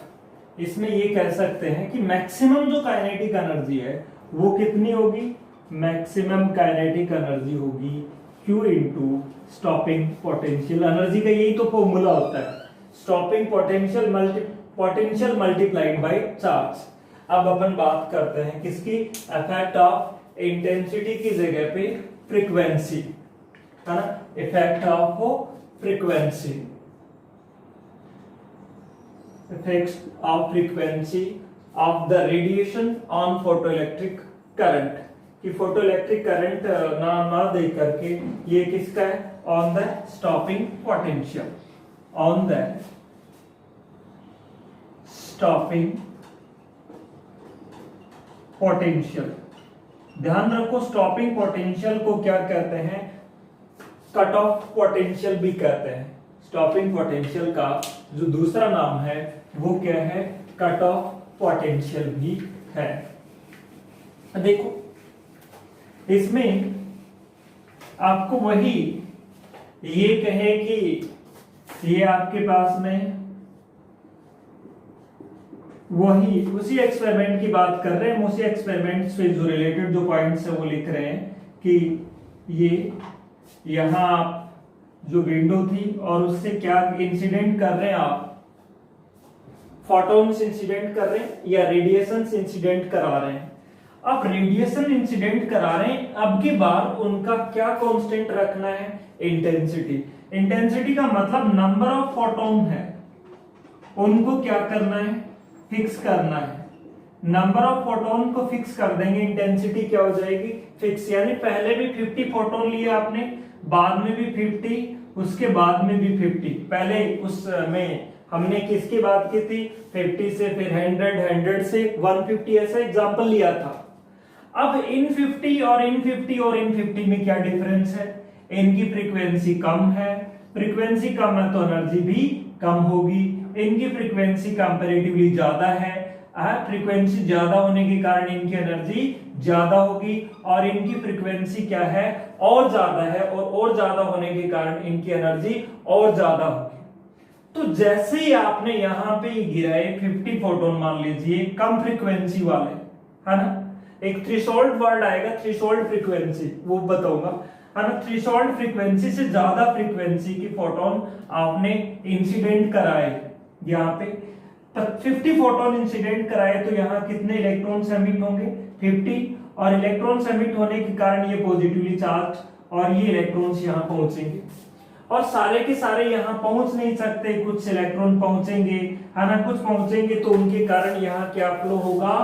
इसमें ये कह सकते हैं कि मैक्सिमम जो काइनेटिक एनर्जी है वो कितनी होगी? मैक्सिमम काइनेटिक एनर्जी होगी Q into stopping potential energy का यही तो फॉर्मूला होता है, stopping potential multiplied by charge. अब अपन बात करते हैं किसकी? इफेक्ट ऑफ इंटेंसिटी की जगह पे फ्रीक्वेंसी, है ना। Effect of frequency, effect of frequency of the radiation on photoelectric current, कि फोटोइलेक्ट्रिक करंट ना दे करके ये किसका है? On the stopping potential, on the stopping potential. ध्यान रखो स्टॉपिंग पोटेंशियल को क्या कहते हैं? कट ऑफ पोटेंशियल भी कहते हैं। स्टॉपिंग पोटेंशियल का जो दूसरा नाम है वो क्या है? कट ऑफ पोटेंशियल भी है। देखो इसमें आपको वही ये कहे कि ये आपके पास में वही उसी एक्सपेरिमेंट की बात कर रहे हैं, उसी एक्सपेरिमेंट से जो रिलेटेड जो पॉइंट्स है वो लिख रहे हैं कि ये यहां आप जो विंडो थी और उससे क्या इंसिडेंट कर रहे हैं आप? फोटॉन्स इंसिडेंट कर रहे हैं या रेडिएशंस इंसिडेंट करा रहे हैं? अब रेडिएशन इंसिडेंट करा रहे हैं, अब की बार उनका क्या कांस्टेंट रखना है? इंटेंसिटी। इंटेंसिटी का मतलब नंबर ऑफ फोटोन है, उनको क्या करना है? फिक्स करना है। नंबर ऑफ फोटोन को फिक्स कर देंगे, इंटेंसिटी क्या हो जाएगी? फिक्स। यानी पहले भी 50 फोटोन लिए आपने, बाद में भी 50, उसके बाद में भी 50। पहले उसमें हमने किसकी बात की थी? 50 से, फिर 100 से 150, ऐसा एग्जांपल लिया था। अब इन 50 और इन 50 और इन 50 में क्या डिफरेंस है? इनकी फ्रीक्वेंसी कम है, फ्रीक्वेंसी कम है तो एनर्जी भी कम होगी। इनकी फ्रीक्वेंसी कंपैरेटिवली ज्यादा है, फ्रीक्वेंसी ज्यादा होने के कारण इनकी एनर्जी ज्यादा होगी, और इनकी फ्रीक्वेंसी क्या है? और ज्यादा है, और ज्यादा होने के कारण इनकी एनर्जी और ज्यादा होगी। तो जैसे ही आपने यहां पे गिराए 50 फोटोन मान लीजिए, कम फ्रीक्वेंसी वाले, है ना, एक थ्रेशोल्ड वर्ड आएगा, थ्रेशोल्ड फ्रीक्वेंसी, वो बताऊंगा, है ना। थ्रेशोल्ड फ्रीक्वेंसी से ज्यादा फ्रीक्वेंसी की फोटोन आपने इंसिडेंट कराए, यहाँ पे 50 फोटोन इंसिडेंट कराए तो यहाँ कितने इलेक्ट्रॉन्स एमिट होंगे, 50, और इलेक्ट्रॉन्स एमिट होने के कारण ये पॉजिटिवली चार्ज और ये इलेक्ट्रॉन्स यहाँ पहुंचेंगे, और सारे के सारे यहाँ पहुंच नहीं सकते, कुछ इलेक्ट्रॉन पहुंचेंगे, है ना, कुछ पहुंचेंगे, तो उनके कारण यहाँ क्या फ्लो होगा,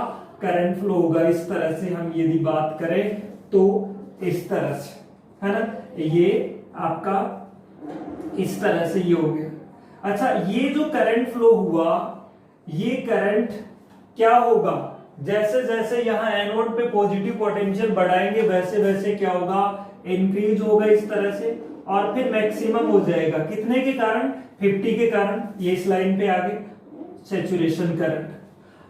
करंट फ्लो होगा। इस तरह से हम यदि बात करें तो इस तरह से, है ना, ये आपका इस तरह से ये हो गया। अच्छा, ये जो करंट फ्लो हुआ, ये करंट क्या होगा, जैसे जैसे यहाँ एनोड पे पॉजिटिव पोटेंशियल बढ़ाएंगे वैसे वैसे क्या होगा, इंक्रीज होगा इस तरह से, और फिर मैक्सिमम हो जाएगा कितने के कारण, 50 के कारण। ये इस लाइन पे आगे सैचुरेशन करंट।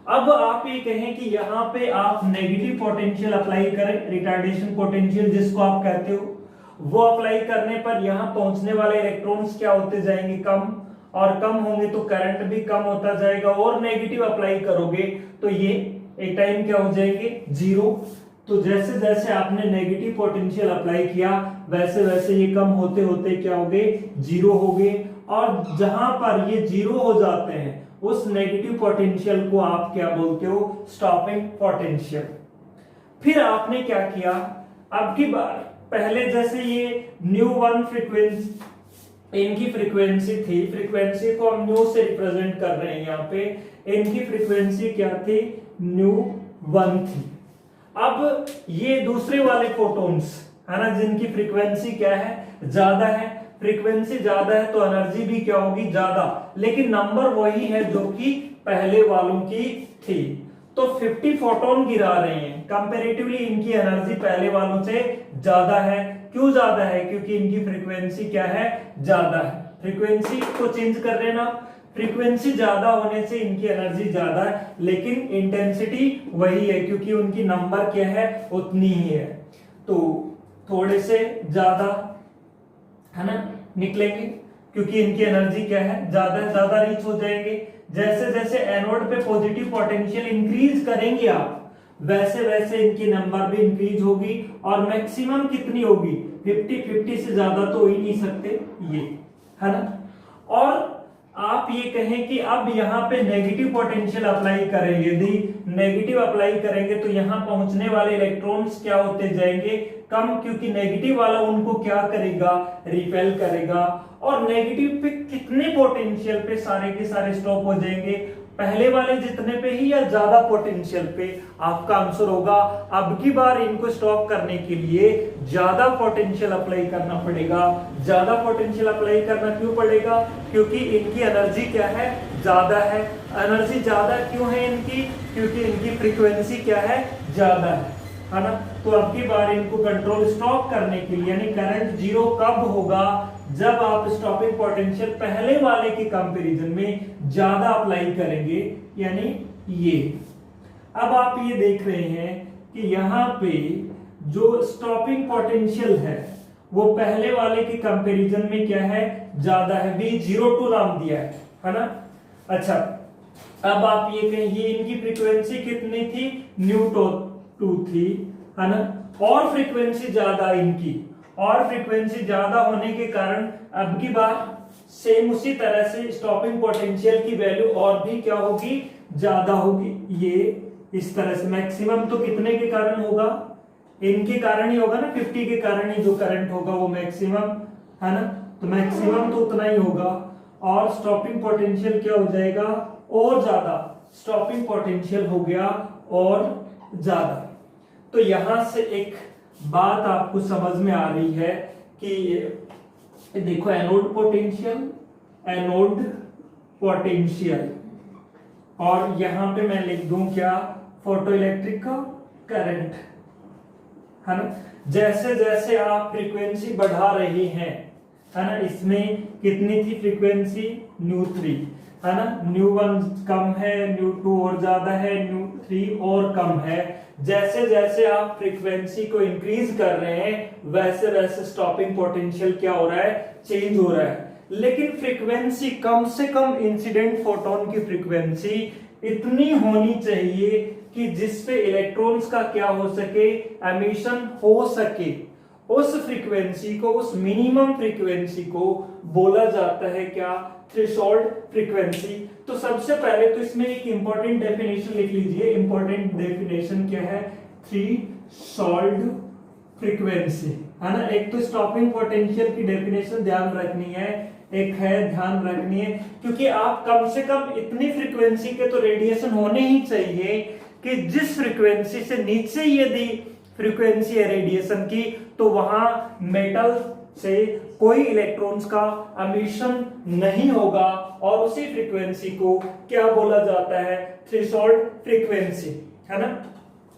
अब आप ये कहें कि यहाँ पे आप नेगेटिव पोटेंशियल अप्लाई करें, रिटार्डेशन पोटेंशियल जिसको आप कहते हो, वो अप्लाई करने पर यहाँ पहुंचने वाले इलेक्ट्रॉन्स क्या होते जाएंगे, कम, और कम होंगे तो करंट भी कम होता जाएगा, और नेगेटिव अप्लाई करोगे तो ये एक टाइम क्या हो जाएंगे, जीरो। तो जैसे जैसे आपने नेगेटिव पोटेंशियल अप्लाई किया वैसे वैसे ये कम होते होते क्या हो गए, जीरो हो गए, और जहां पर ये जीरो हो जाते हैं उस नेगेटिव पोटेंशियल को आप क्या बोलते हो, स्टॉपिंग पोटेंशियल। फिर आपने क्या किया, अब की बार पहले जैसे ये न्यू1 फ्रीक्वेंसी, इनकी फ्रीक्वेंसी थी, फ्रीक्वेंसी को हम न्यू से रिप्रेजेंट कर रहे हैं यहाँ पे, इनकी फ्रीक्वेंसी क्या थी, न्यू1 थी। अब ये दूसरे वाले फोटोन्स, है ना, जिनकी फ्रीक्वेंसी क्या है, ज्यादा है, फ्रीक्वेंसी ज्यादा है तो एनर्जी भी क्या होगी, ज्यादा, लेकिन नंबर वही है जो कि पहले वालों की थी। तो 50 फोटोन गिरा रहे हैं, कंपैरेटिवली इनकी एनर्जी पहले वालों से ज्यादा है। क्यों ज्यादा है, क्योंकि इनकी फ्रीक्वेंसी क्या है, ज्यादा है। फ्रीक्वेंसी को चेंज कर रहे हैं ना, फ्रीक्वेंसी ज्यादा होने से इनकी एनर्जी ज्यादा है, लेकिन इंटेंसिटी वही है क्योंकि उनकी नंबर क्या है, उतनी ही है, तो थोड़े से ज्यादा, है ना, निकलेंगे, क्योंकि इनकी एनर्जी क्या है, ज्यादा रीच हो जाएंगे। जैसे जैसे एनोड पे पॉजिटिव पोटेंशियल इंक्रीज करेंगे आप, वैसे वैसे इनकी नंबर भी इंक्रीज होगी, और मैक्सिमम कितनी होगी, 50 से ज्यादा तो हो ही नहीं सकते ये, है ना। और आप ये कहें कि अब यहाँ पे नेगेटिव पोटेंशियल अप्लाई करें, यदि नेगेटिव अप्लाई करेंगे तो यहाँ पहुंचने वाले इलेक्ट्रॉन्स क्या होते जाएंगे, कम, क्योंकि नेगेटिव वाला उनको क्या करेगा, रिपेल करेगा, और नेगेटिव पे कितने पोटेंशियल पे सारे के सारे स्टॉप हो जाएंगे, पहले वाले जितने पे ही या ज्यादा पोटेंशियल पे, आपका आंसर होगा। अब की बार इनको स्टॉप करने के लिए ज्यादा पोटेंशियल अप्लाई करना पड़ेगा। ज्यादा पोटेंशियल अप्लाई करना क्यों पड़ेगा, क्योंकि इनकी एनर्जी क्या है, ज्यादा है। एनर्जी ज्यादा क्यों है इनकी, क्योंकि इनकी फ्रीक्वेंसी क्या है, ज्यादा है ना। तो अब की बार इनको कंट्रोल स्टॉप करने के लिए, यानी करंट जीरो कब होगा, जब आप स्टॉपिंग पोटेंशियल पहले वाले के कंपैरिजन में ज्यादा अप्लाई करेंगे, यानी ये। अब आप ये देख रहे हैं कि यहाँ पे जो स्टॉपिंग पोटेंशियल है वो पहले वाले के कंपैरिजन में क्या है, ज्यादा है, V02 नाम दिया है ना। अच्छा, अब आप ये कहें, ये इनकी फ्रीक्वेंसी कितनी थी, न्यू2 थी, है ना, और फ्रीक्वेंसी ज्यादा इनकी, और फ्रीक्वेंसी ज्यादा होने के कारण अब की बार सेम उसी तरह से स्टॉपिंग पोटेंशियल की वैल्यू और भी क्या होगी, ज्यादा होगी। ये इस तरह से मैक्सिमम तो कितने के कारण होगा, इनके कारण ही होगा ना, 50 के कारण ही जो करंट होगा वो मैक्सिमम, है ना, तो मैक्सिमम तो उतना ही होगा, और स्टॉपिंग पोटेंशियल क्या हो जाएगा, और ज्यादा, स्टॉपिंग पोटेंशियल हो गया और ज्यादा। तो यहां से एक बात आपको समझ में आ रही है कि देखो, एनोड पोटेंशियल, और यहां पे मैं लिख दूं क्या, फोटो इलेक्ट्रिक का करंट, है ना। जैसे जैसे आप फ्रीक्वेंसी बढ़ा रहे हैं, है ना, इसमें कितनी थी फ्रीक्वेंसी, न्यू3, है ना, न्यू1 कम है, न्यू2 और ज्यादा है, न्यू3 और कम है। जैसे जैसे आप फ्रीक्वेंसी को इंक्रीज कर रहे हैं वैसे वैसे स्टॉपिंग पोटेंशियल क्या हो रहा है, चेंज हो रहा है। लेकिन फ्रीक्वेंसी कम से कम इंसिडेंट फोटोन की फ्रीक्वेंसी इतनी होनी चाहिए कि जिसपे इलेक्ट्रॉन्स का क्या हो सके, एमिशन हो सके, उस फ्रीक्वेंसी को, उस मिनिमम फ्रीक्वेंसी को बोला जाता है क्या, थ्रेशोल्ड फ्रीक्वेंसी। तो सबसे पहले तो इसमें एक इंपॉर्टेंट डेफिनेशन लिख लीजिए। इंपॉर्टेंट डेफिनेशन क्या है, थ्रेशोल्ड फ्रीक्वेंसी, है ना। एक तो स्टॉपिंग पोटेंशियल की डेफिनेशन ध्यान रखनी है, एक है ध्यान रखनी है, क्योंकि आप कम से कम इतनी फ्रीक्वेंसी के तो रेडिएशन होने ही चाहिए कि जिस फ्रीक्वेंसी से नीचे यदि फ्रीक्वेंसी है रेडिएशन की, तो वहां मेटल से कोई इलेक्ट्रॉन्स का एमिशन नहीं होगा, और उसी फ्रीक्वेंसी को क्या बोला जाता है, थ्रेशोल्ड फ्रीक्वेंसी, है ना।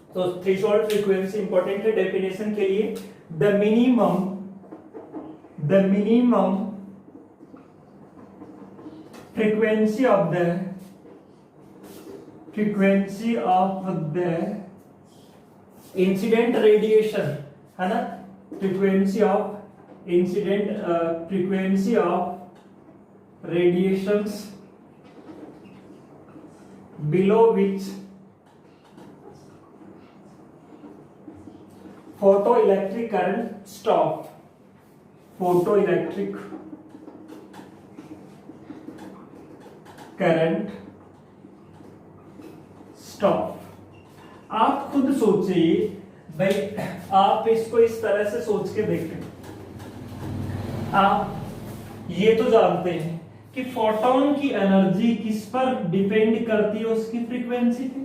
तो थ्रेशोल्ड फ्रीक्वेंसी इंपॉर्टेंट है डेफिनेशन के लिए। The minimum frequency of the incident radiation, है ना, frequency of radiations below which photoelectric current stop, photoelectric current stop. आप खुद सोचिए भाई, आप इसको इस तरह से सोच के देखें। आप ये तो जानते हैं कि फोटोन की एनर्जी किस पर डिपेंड करती है, उसकी फ्रीक्वेंसी पे।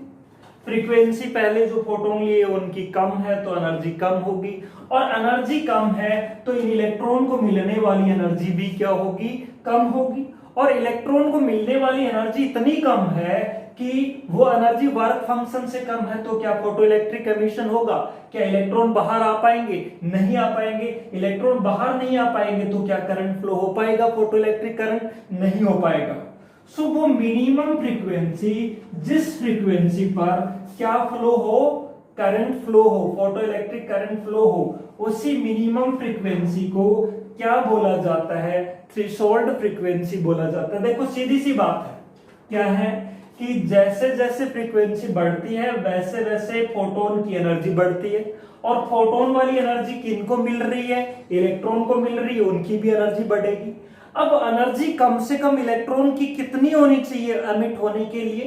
फ्रीक्वेंसी पहले जो फोटोन लिए उनकी कम है तो एनर्जी कम होगी, और एनर्जी कम है तो इन इलेक्ट्रॉन को मिलने वाली एनर्जी भी क्या होगी, कम होगी। और इलेक्ट्रॉन को मिलने वाली एनर्जी इतनी कम है कि वो एनर्जी वर्क फंक्शन से कम है, तो क्या फोटोइलेक्ट्रिक एमिशन होगा, क्या इलेक्ट्रॉन बाहर आ पाएंगे, नहीं आ पाएंगे। इलेक्ट्रॉन बाहर नहीं आ पाएंगे तो क्या करंट फ्लो हो पाएगा, फोटोइलेक्ट्रिक करंट नहीं हो पाएगा। सो वो मिनिमम फ्रीक्वेंसी, जिस फ्रीक्वेंसी पर क्या फ्लो हो, करंट फ्लो हो, फोटोइलेक्ट्रिक करंट फ्लो हो, उसी मिनिमम फ्रीक्वेंसी को क्या बोला जाता है, थ्रेशोल्ड फ्रीक्वेंसी बोला जाता है। देखो सीधी सी बात है, क्या है कि जैसे जैसे फ्रीक्वेंसी बढ़ती है वैसे वैसे फोटोन की एनर्जी बढ़ती है, और फोटोन वाली एनर्जी किनको मिल रही है, इलेक्ट्रॉन को मिल रही है, उनकी भी एनर्जी बढ़ेगी। अब एनर्जी कम से कम इलेक्ट्रॉन की कितनी होनी चाहिए एमिट होने के लिए,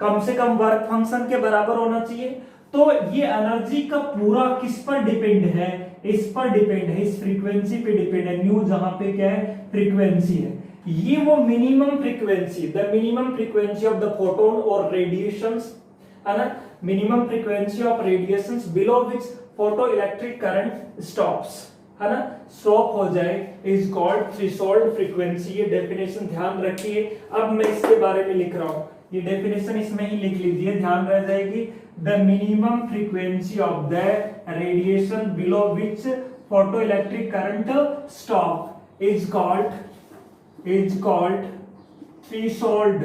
कम से कम वर्क फंक्शन के बराबर होना चाहिए। तो ये एनर्जी का पूरा किस पर डिपेंड है, इस पर डिपेंड है, इस फ्रीक्वेंसी पे डिपेंड है। न्यू जहां पे क्या है, फ्रीक्वेंसी है, ये वो minimum frequency, the minimum frequency of the photon और रेडिएशंस, है ना, minimum frequency of radiations below which photo electric current stops, है ना, स्टॉप हो जाए, इज कॉल्ड थ्रेशोल्ड फ्रीक्वेंसी। ये डेफिनेशन ध्यान रखिए। अब मैं इसके बारे में लिख रहा हूं, ये डेफिनेशन इसमें ही लिख लीजिए, ध्यान रह जाएगी। The minimum frequency of the radiation below which photoelectric current stop is called threshold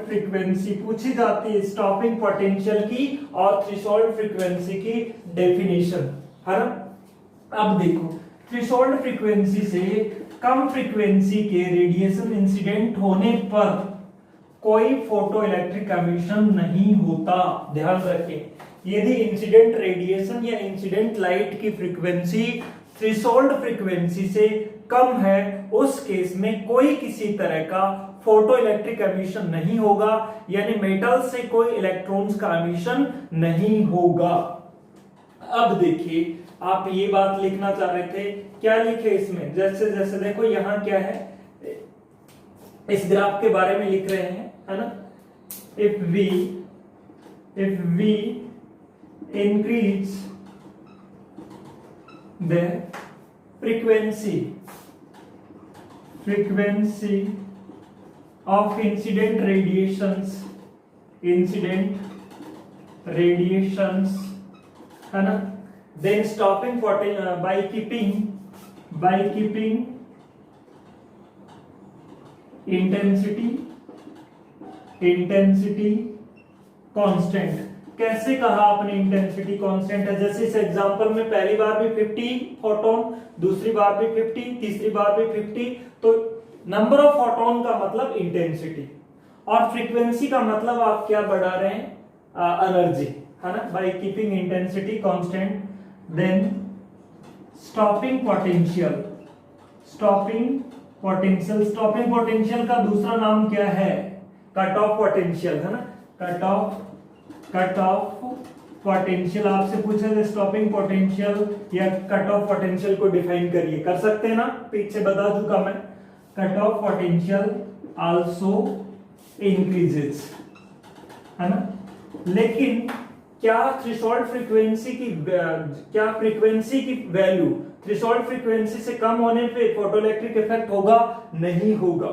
frequency. पूछी जाती है स्टॉपिंग पोटेंशियल की और थ्रेशोल्ड फ्रीक्वेंसी की डेफिनेशन, है ना। अब देखो, थ्रेशोल्ड फ्रीक्वेंसी से कम फ्रीक्वेंसी के रेडिएशन इंसिडेंट होने पर कोई फोटो इलेक्ट्रिक एमिशन नहीं होता। ध्यान रखें, यदि इंसिडेंट रेडिएशन या इंसिडेंट लाइट की फ्रीक्वेंसी थ्रेशोल्ड फ्रीक्वेंसी से कम है, उस केस में कोई किसी तरह का फोटो इलेक्ट्रिक एमिशन नहीं होगा, यानी मेटल से कोई इलेक्ट्रॉन्स का एमिशन नहीं होगा। अब देखिए, आप ये बात लिखना चाह रहे थे, क्या लिखे इसमें, जैसे जैसे देखो यहां क्या है, इस ग्राफ के बारे में लिख रहे हैं, है ना। If we increase the frequency of incident radiations, है ना, then stopping by keeping intensity constant। कैसे कहा आपने इंटेंसिटी कांस्टेंट है, जैसे इस एग्जांपल में पहली बार भी 50 फोटोन, दूसरी बार भी 50, तीसरी बार भी 50, तो नंबर ऑफ फोटोन का मतलब इंटेंसिटी, और फ्रीक्वेंसी का मतलब आप क्या बढ़ा रहे हैं, एनर्जी, है ना, by keeping intensity constant. Then stopping potential, stopping potential का दूसरा नाम क्या है, कट ऑफ पोटेंशियल, है ना, कट ऑफ पोटेंशियल। आपसे पूछा जाए स्टॉपिंग पोटेंशियल या कट ऑफ पोटेंशियल को डिफाइन करिए, कर सकते हैं ना, पीछे बता चुका मैं। Cut off potential also increases, है ना। लेकिन क्या थ्रेशोल्ड फ्रीक्वेंसी की वैल्यू थ्रेशोल्ड फ्रीक्वेंसी से कम होने पे फोटोइलेक्ट्रिक इफेक्ट होगा? नहीं होगा,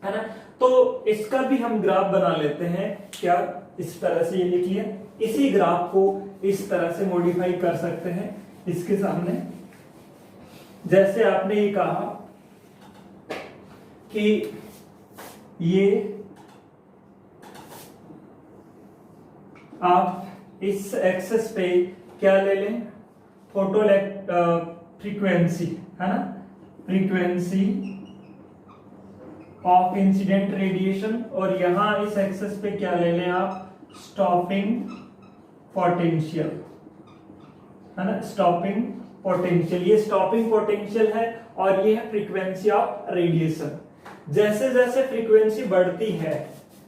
है ना। तो इसका भी हम ग्राफ बना लेते हैं। क्या इस तरह से ये लिख लिया, इसी ग्राफ को इस तरह से मॉडिफाई कर सकते हैं इसके सामने। जैसे आपने ये कहा कि ये आप इस एक्सेस पे क्या ले लें, फ्रीक्वेंसी, है ना, फ्रीक्वेंसी ऑफ इंसिडेंट रेडिएशन, और यहां इस एक्सेस पे क्या ले लें आप, स्टॉपिंग पोटेंशियल, है ना, स्टॉपिंग पोटेंशियल। ये स्टॉपिंग पोटेंशियल है और ये है फ्रीक्वेंसी ऑफ रेडिएशन। जैसे जैसे फ्रीक्वेंसी बढ़ती है,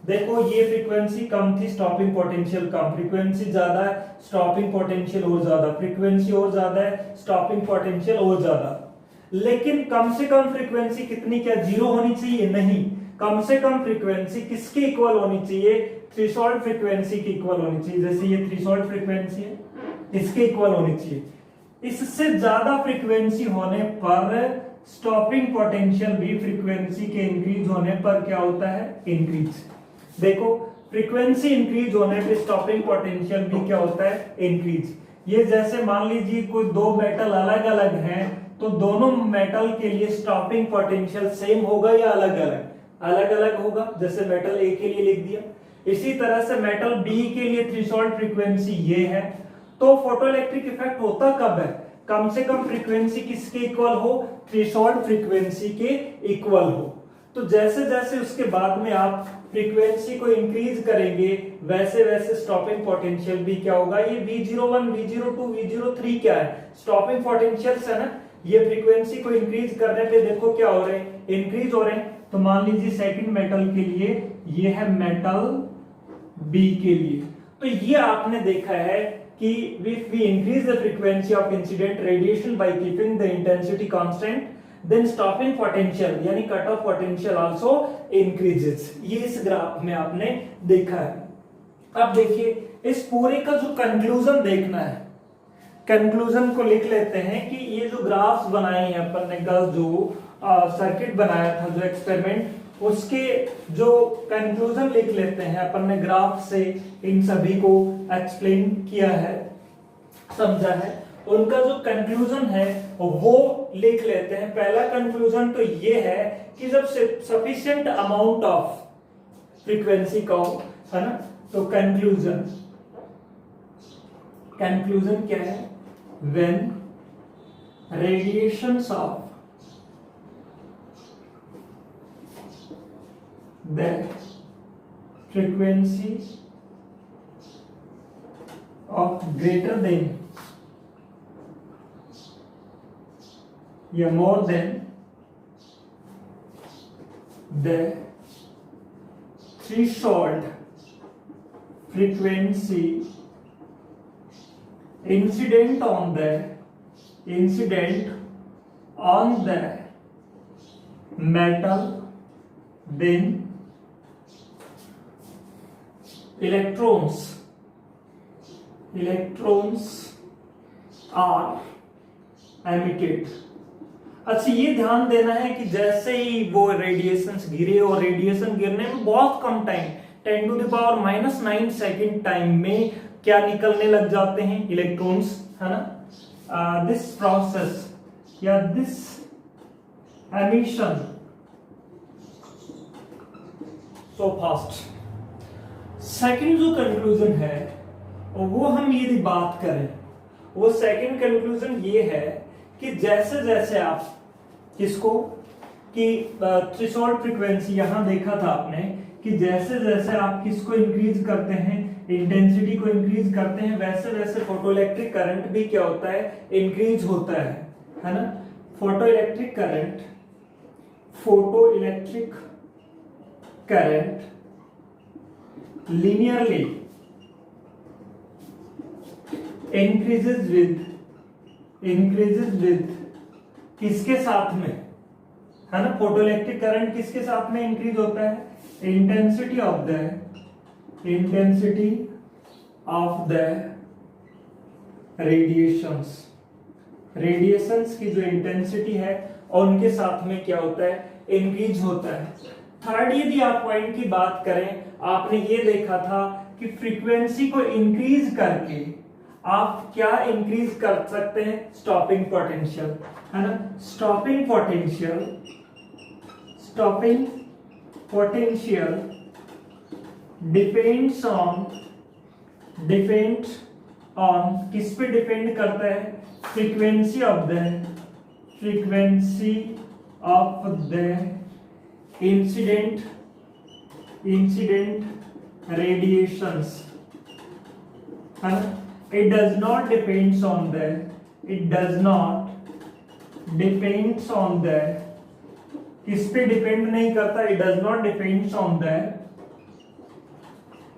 देखो ये फ्रीक्वेंसी कम थी, स्टॉपिंग पोटेंशियल कम, फ्रीक्वेंसी ज्यादा है, स्टॉपिंग पोटेंशियल और ज्यादा, फ्रीक्वेंसी और ज्यादा है, स्टॉपिंग पोटेंशियल और ज्यादा। लेकिन कम से कम फ्रीक्वेंसी कितनी, क्या जीरो होनी चाहिए? नहीं, कम से कम फ्रीक्वेंसी किसके इक्वल होनी चाहिए, थ्रेशोल्ड फ्रीक्वेंसी की इक्वल होनी चाहिए। जैसे ये थ्रेशोल्ड फ्रीक्वेंसी है, इसके इक्वल होनी चाहिए। इससे ज्यादा फ्रीक्वेंसी होने पर स्टॉपिंग पोटेंशियल भी फ्रीक्वेंसी के इंक्रीज होने पर क्या होता है, इंक्रीज। देखो फ्रीक्वेंसी इंक्रीज होने पे स्टॉपिंग पोटेंशियल भी क्या होता है, इंक्रीज। ये जैसे मान लीजिए कोई दो मेटल अलग अलग हैं, तो दोनों मेटल के लिए स्टॉपिंग पोटेंशियल सेम होगा या अलग अलग? अलग अलग होगा। जैसे मेटल ए के लिए लिख दिया, इसी तरह से मेटल बी के लिए थ्रेशोल्ड फ्रीक्वेंसी ये है। तो फोटोइलेक्ट्रिक इफेक्ट होता कब है, कम से कम फ्रीक्वेंसी किसके इक्वल हो, थ्रेशोल्ड फ्रीक्वेंसी के इक्वल हो। तो जैसे जैसे उसके बाद में आप फ्रीक्वेंसी को इंक्रीज करेंगे, वैसे वैसे स्टॉपिंग पोटेंशियल भी क्या होगा, ये V01, V02, V03 क्या है, स्टॉपिंग पोटेंशियल्स है ना। ये फ्रीक्वेंसी को इंक्रीज करने पे देखो क्या हो रहे हैं, इंक्रीज हो रहे हैं। तो मान लीजिए सेकंड मेटल के लिए ये है मेटल बी के लिए, तो ये आपने देखा है कि if we increase the frequency of incident radiation by keeping the intensity constant, then stopping potential यानी cut off potential also increases. ये इस ग्राफ में आपने देखा है। अब देखिए इस पूरे का जो कंक्लूजन देखना है, कंक्लूजन को लिख लेते हैं कि ये जो ग्राफ्स बनाए हैं अपन ने, कल जो सर्किट बनाया था, जो एक्सपेरिमेंट, उसके जो कंक्लूजन लिख लेते हैं अपन ने, ग्राफ से इन सभी को एक्सप्लेन किया है, समझा है। उनका जो कंक्लूजन है वो लिख लेते हैं। पहला कंक्लूजन तो ये है कि जब सफिशिएंट अमाउंट ऑफ फ्रीक्वेंसी का हो, है ना, तो कंक्लूजन क्या है, when radiations of the frequency of greater than या more than the threshold frequency incident on the metal, then electrons are emitted। अच्छा ये ध्यान देना है कि जैसे ही वो रेडिएशंस गिरे, और रेडिएशन गिरने में बहुत कम टाइम, 10⁻⁹ सेकेंड टाइम में क्या निकलने लग जाते हैं, इलेक्ट्रॉन्स, है ना। दिस प्रोसेस या this emission so fast. Second जो कंक्लूजन है वो हम यदि बात करें, वो सेकंड कंक्लूजन ये है कि जैसे जैसे आप किसको कि थ्रेशोल्ड फ्रीक्वेंसी, यहां देखा था आपने कि जैसे जैसे आप किसको इंक्रीज करते हैं, इंटेंसिटी को इंक्रीज करते हैं, वैसे वैसे फोटोइलेक्ट्रिक करंट भी क्या होता है, इंक्रीज होता है ना। Photoelectric current linearly increases with किसके साथ में, है ना। फोटोइलेक्ट्रिक करंट किसके साथ में इंक्रीज होता है, इंटेंसिटी ऑफ द रेडिएशंस की जो इंटेंसिटी है और उनके साथ में क्या होता है, इंक्रीज होता है। थर्ड, यदि आप पॉइंट की बात करें, आपने ये देखा था कि फ्रीक्वेंसी को इंक्रीज करके आप क्या इंक्रीज कर सकते हैं, स्टॉपिंग पोटेंशियल, है ना। स्टॉपिंग पोटेंशियल डिपेंड्स ऑन किस पे डिपेंड करता है, frequency of the incident radiations, है ना। It does not depends on the किस पे डिपेंड नहीं करता, it does not depends on the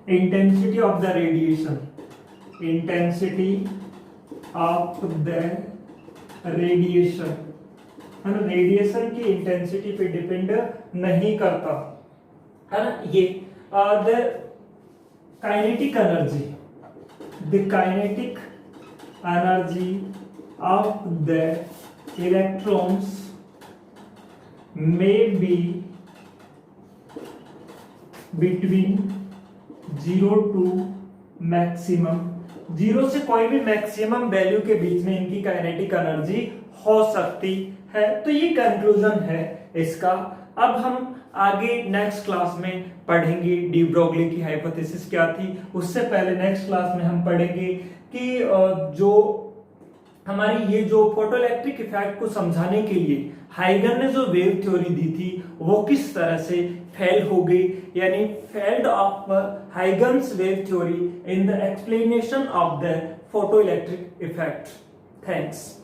intensity of the radiation, है ना। रेडिएशन की इंटेंसिटी पे डिपेंड नहीं करता, है ना। ये the kinetic energy of the electrons may be between 0 to maximum, 0 से कोई भी मैक्सिमम वैल्यू के बीच में इनकी काइनेटिक एनर्जी हो सकती है। तो ये कंक्लूजन है इसका। अब हम आगे नेक्स्ट क्लास में पढ़ेंगे डी ब्रोगली की हाइपोथेसिस क्या थी। उससे पहले नेक्स्ट क्लास में हम पढ़ेंगे कि जो हमारी ये जो फोटोइलेक्ट्रिक इफेक्ट को समझाने के लिए हाइगन ने जो वेव थ्योरी दी थी वो किस तरह से फेल हो गई, यानी failed of Huygens wave theory in the explanation of the photoelectric effect. Thanks.